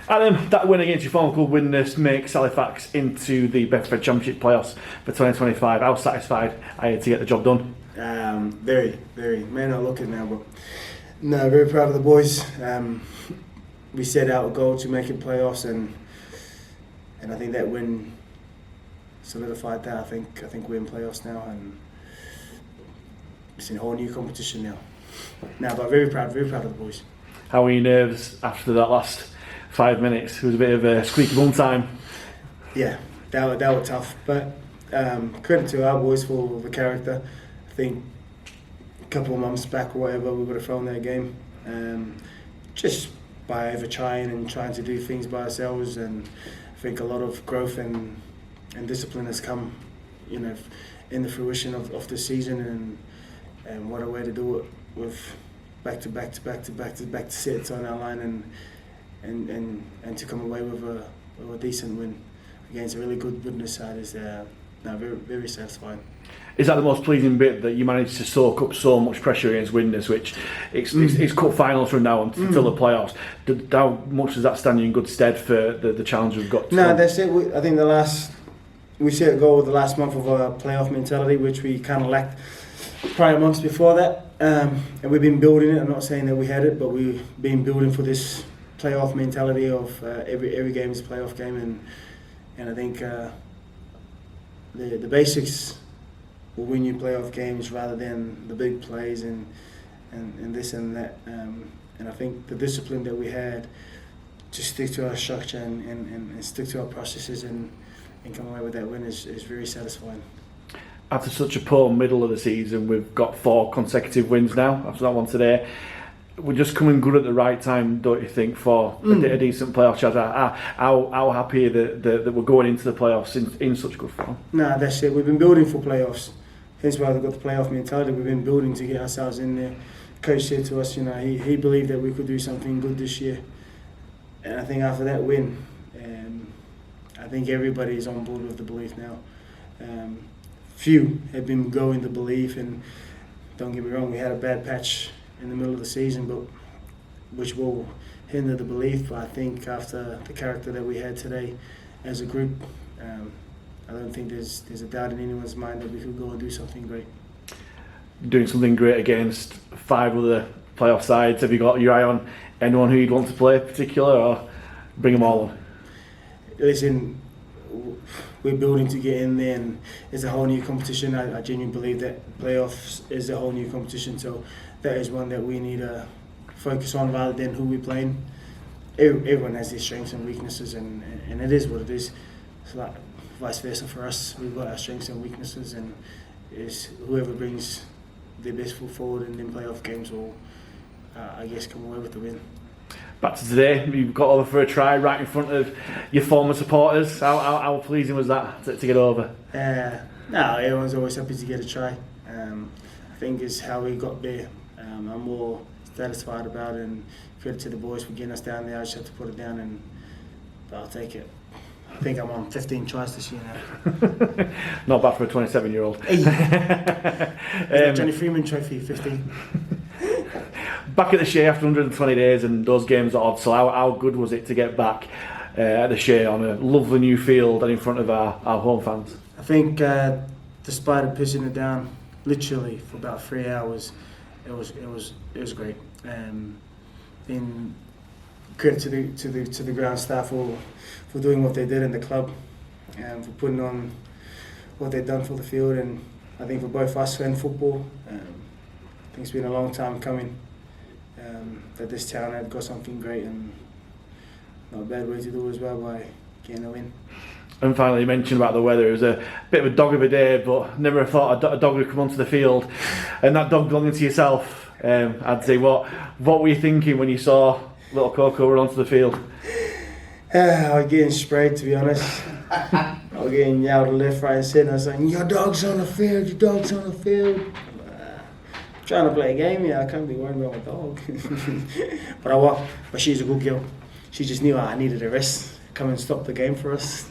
And then that win against your former club, Widnes, makes Halifax into the Betfred Championship playoffs for 2025. How satisfied are you to get the job done? Very, very. May not look it now, but no, very proud of the boys. We set out a goal to make it playoffs, and I think that win solidified that. I think we're in playoffs now, and it's in a whole new competition now. But very proud of the boys. How were your nerves after that last 5 minutes? It was a bit of a squeaky bum time. Yeah, that was tough, but credit to our boys for the character. I think a couple of months back or whatever, we would have thrown that game just by over trying to do things by ourselves, and I think a lot of growth and discipline has come, in the fruition of the season, and what a way to do it with back to sets on our line, and to come away with a decent win against a really good Widnes side is very, very satisfying. Is that the most pleasing bit, that you managed to soak up so much pressure against Widnes, which it's cup finals from now on to fill the playoffs? How much does that stand you in good stead for the challenge we've got? That's it. I think we set a goal with the last month of a playoff mentality, which we kind of lacked prior months before that, and we've been building it. I'm not saying that we had it, but we've been building for this playoff mentality of every game is a playoff game, and I think the basics will win you playoff games rather than the big plays and this and that. And I think the discipline that we had to stick to our structure and stick to our processes and come away with that win is very satisfying. After such a poor middle of the season, we've got 4 consecutive wins now after that one today. We're just coming good at the right time, don't you think, for a decent playoff chance? How happy are that we're going into the playoffs in such good form? That's it. We've been building for playoffs. Hence why we've got the playoff mentality. We've been building to get ourselves in there. Coach said to us, he believed that we could do something good this year. And I think after that win, I think everybody is on board with the belief now. Few have been going the belief, and don't get me wrong, we had a bad patch in the middle of the season, but which will hinder the belief. But I think after the character that we had today as a group, I don't think there's a doubt in anyone's mind that we could go and do something great. Doing something great against 5 other playoff sides. Have you got your eye on anyone who you'd want to play in particular, or bring them all on? Listen, we're building to get in there, and it's a whole new competition. I genuinely believe that playoffs is a whole new competition, so that is one that we need to focus on rather than who we're playing. Everyone has their strengths and weaknesses, and it is what it is. It's like vice versa for us. We've got our strengths and weaknesses, and it's whoever brings their best foot forward in them playoff games will, I guess, come away with the win. Back to today, you got over for a try right in front of your former supporters. How pleasing was that to get over? Everyone's always happy to get a try. I think it's how we got there. I'm more satisfied about it, and credit to the boys for getting us down there. I just had to put it down, but I'll take it. I think I'm on 15 tries this year now. Not bad for a 27-year-old. Hey. Johnny Freeman Trophy, 15. Back at the Shea after 120 days, and those games are odd. So how good was it to get back at the Shea on a lovely new field and in front of our home fans? I think despite it pissing it down literally for about 3 hours, it was great. In credit to the ground staff for doing what they did in the club, and for putting on what they've done for the field, and I think for both us and football, I think it's been a long time coming. That this town had got something great, and not a bad way to do it as well by getting a win. And finally, you mentioned about the weather. It was a bit of a dog of a day, but never thought a dog would come onto the field, and that dog belonging to yourself. I'd say, what were you thinking when you saw little Coco run onto the field? I was getting sprayed, to be honest. I was getting yelled left, right, and centre. I was saying, "Your dog's on the field. Your dog's on the field." Trying to play a game, I can't be worried about my dog. But she's a good girl. She just knew I needed a rest. Come and stop the game for us.